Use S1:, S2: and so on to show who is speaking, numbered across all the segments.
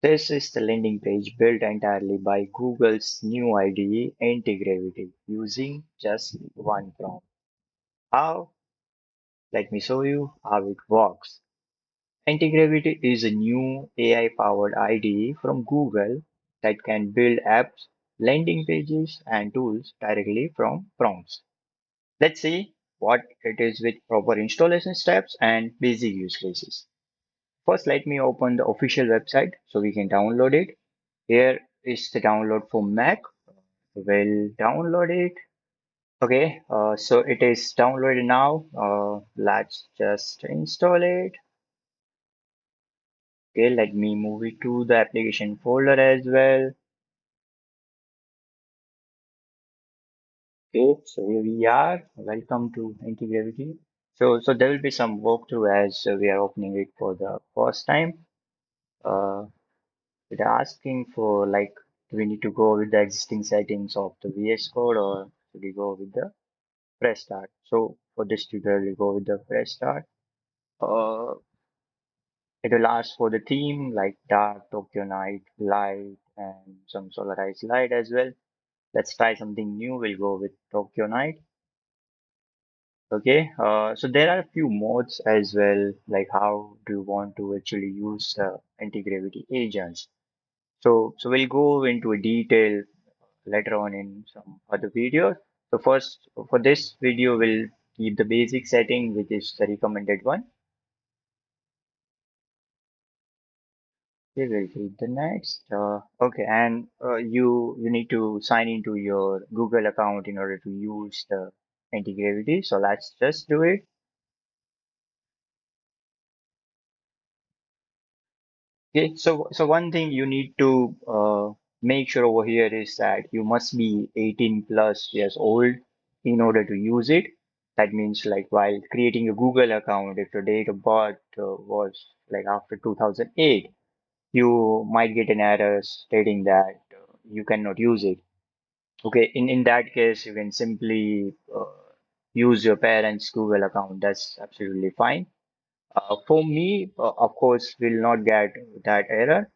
S1: This is the landing page built entirely by Google's new IDE, Integravity, using just one prompt. How? Let me show you how it works. Integravity is a new AI-powered IDE from Google that can build apps, landing pages, and tools directly from prompts. Let's see what it is with proper installation steps and basic use cases. First, let me open the official website so we can download it. Here is the download for Mac. We'll download it. Okay, so it is downloaded now. Let's just install it. Okay, let me move it to the application folder as well. Okay, so here we are. Welcome to Integravity. So there will be some walkthrough as we are opening it for the first time. Uh, They're asking for like, do we need to go with the existing settings of the VS Code or should we go with the fresh start? So for this tutorial, we go with the fresh start. Uh, it will ask for the theme like dark, Tokyo night, light, and some solarized light as well. Let's try something new. We'll go with Tokyo night. Okay. So there are a few modes as well, like how do you want to actually use the anti-gravity agents. So we'll go into a detail later on in some other videos. So first, for this video, we'll keep the basic setting, which is the recommended one. We will keep the next. Okay, and you need to sign into your Google account in order to use the anti-gravity. So let's just do it. Okay, so one thing you need to make sure over here is that you must be 18 plus years old in order to use it. That means like while creating a Google account, if your date of birth was like after 2008, you might get an error stating that you cannot use it. Okay, in that case, you can simply use your parents' Google account. That's absolutely fine. For me, of course, will not get that error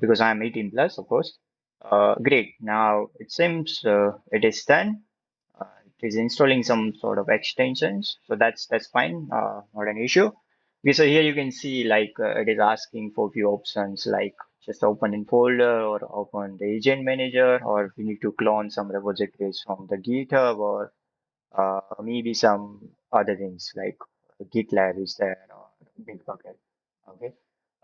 S1: because I'm 18 plus, of course. Great. Now it seems it is done. It is installing some sort of extensions, so that's fine. Not an issue. Okay, so here you can see like it is asking for few options like just open in folder or open the agent manager, or if you need to clone some repositories from the GitHub, or maybe some other things like GitLab is there or Bitbucket. Okay.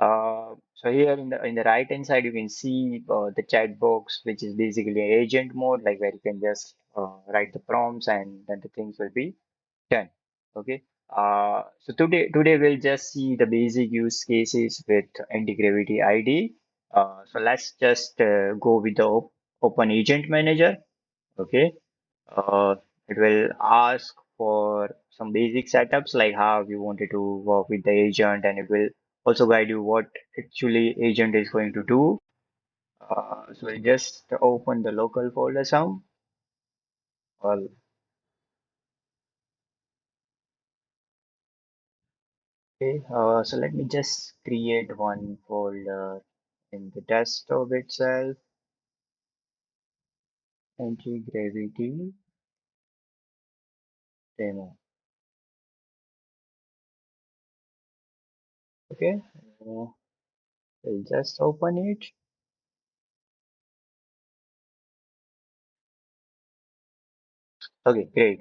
S1: So here in the right hand side, you can see the chat box, which is basically agent mode, like where you can just write the prompts and then the things will be done. Okay. So today we'll just see the basic use cases with Integravity IDE. So let's just go with the Open Agent Manager. Okay. Uh, it will ask for some basic setups like how you wanted to work with the agent, and it will also guide you what actually agent is going to do. So we just open the local folder some. Well, okay. So let me just create one folder in the desktop itself. Anti-gravity demo. Okay. Uh, we'll just open it. Okay, great.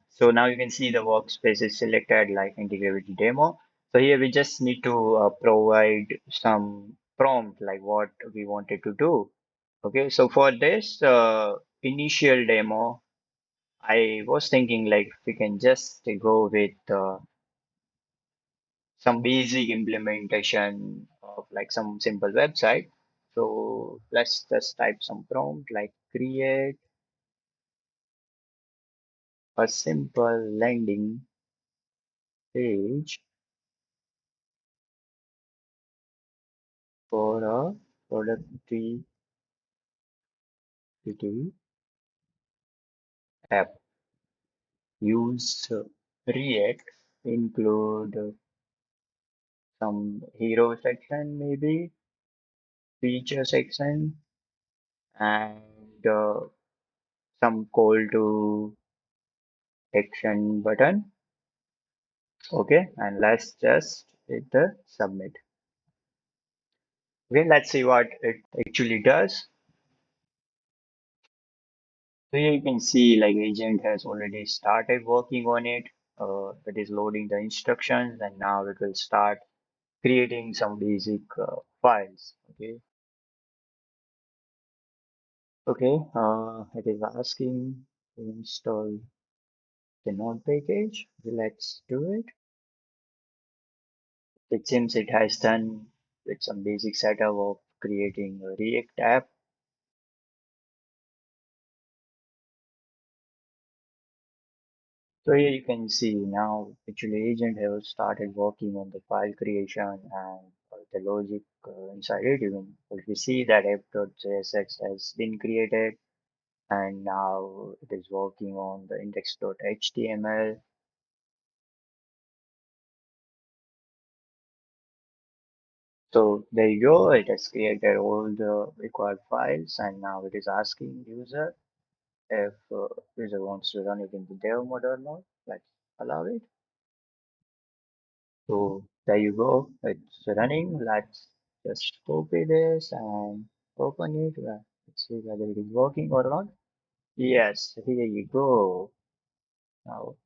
S1: So now you can see the workspace is selected like Integravity demo. So here we just need to provide some prompt like what we wanted to do. Okay, so for this initial demo, I was thinking like we can just go with some basic implementation of like some simple website. So let's just type some prompt like create a simple landing page for a productivity app. Use React, include some hero section maybe. feature section and some call to action button. Okay, and let's just hit the submit. Okay, let's see what it actually does. So here you can see like agent has already started working on it. It is loading the instructions and now it will start creating some basic files. Okay, okay. It is asking to install the node package. Let's do it. It seems it has done with some basic setup of creating a React app. So here you can see now actually agent has started working on the file creation and the logic inside it. You can we see that app.jsx has been created and now it is working on the index.html. So there you go. It has created all the required files and now it is asking user if user wants to run it in the dev mode or not. Let's allow it. So there you go. It's running. Let's just copy this and open it. Let's see whether it is working or not. Yes, here you go. Now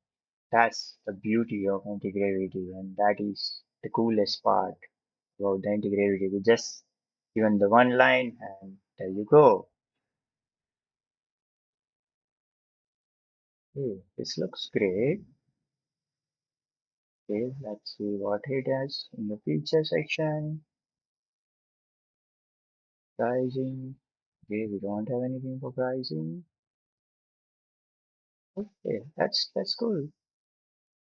S1: that's the beauty of Integravity, and that is the coolest part about the Integravity. We just given the one line, and there you go. Hey, this looks great. Okay, let's see what it has in the feature section. Pricing. Okay, we don't have anything for pricing. Okay, that's cool.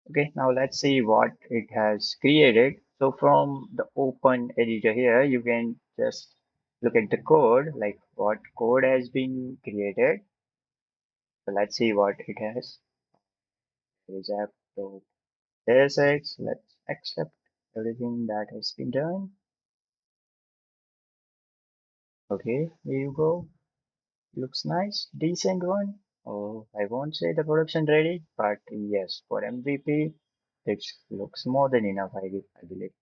S1: Okay, now let's see what it has created. So from the open editor here, you can just look at the code, like what code has been created. So let's see what it has. There is app.jsx. Let's accept everything that has been done. Okay, here you go. Looks nice, decent one. Oh, I won't say the production ready, but yes, for MVP, it looks more than enough, I believe.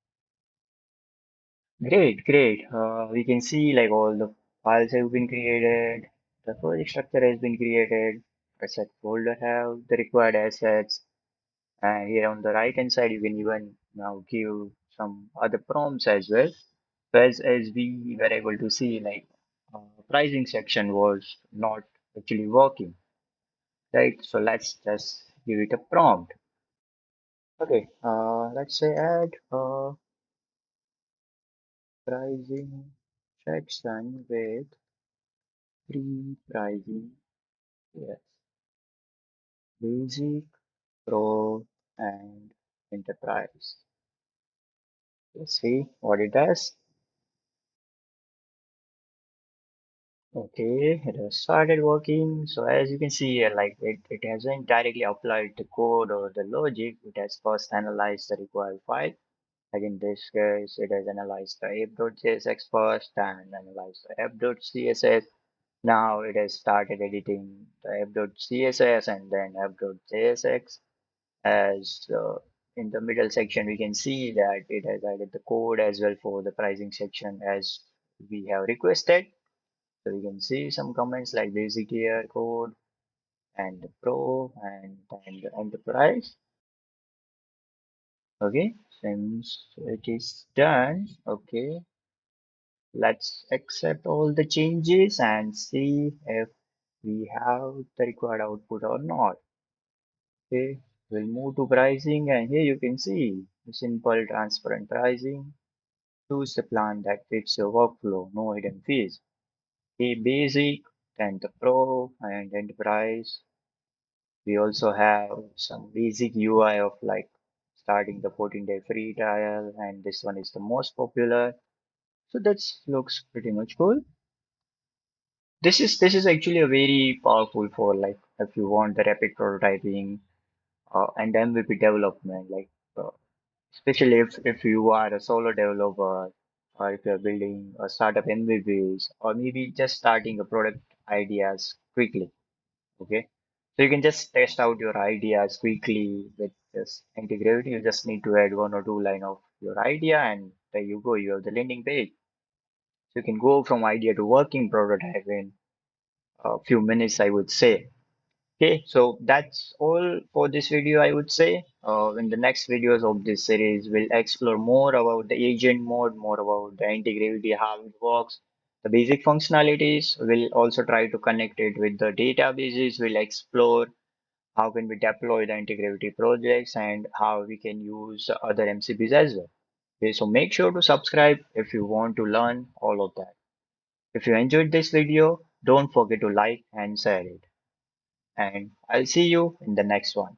S1: Great, great. We can see like all the files have been created, the project structure has been created, asset folder have the required assets, and here on the right hand side you can even now give some other prompts as well. So as we were able to see, like pricing section was not actually working, right? So let's just give it a prompt. Okay, let's say add pricing section with free pricing. Yes, basic, pro, and enterprise. Let's see what it does. Okay, it has started working. So as you can see here, like it hasn't directly applied the code or the logic. It has first analyzed the required file. Like in this case, it has analyzed the app.jsx first and analyzed the app.css. Now it has started editing the app.css and then app.jsx. As in the middle section, we can see that it has added the code as well for the pricing section as we have requested. So we can see some comments like basic tier code and the pro and the enterprise. Okay, since it is done, okay, let's accept all the changes and see if we have the required output or not. Okay, we'll move to pricing and here you can see the simple transparent pricing. Choose the plan that fits your workflow, no hidden fees. Okay, basic, then the pro and enterprise. We also have some basic UI of like starting the 14-day free trial, and this one is the most popular. So that looks pretty much cool. This is actually a very powerful for like if you want the rapid prototyping and MVP development, like especially if you are a solo developer or if you're building a startup MVPs, or maybe just starting a product ideas quickly. Okay, so you can just test out your ideas quickly with this Integravity. You just need to add one or two line of your idea, and there you go. You have the landing page. So you can go from idea to working prototype in a few minutes, I would say. Okay, so that's all for this video, I would say. In the next videos of this series, we'll explore more about the agent mode, more about the integrity, how it works, the basic functionalities. We'll also try to connect it with the databases. We'll explore how can we deploy the integrity projects and how we can use other MCPs as well. Okay, so make sure to subscribe if you want to learn all of that. If you enjoyed this video, don't forget to like and share it. And I'll see you in the next one.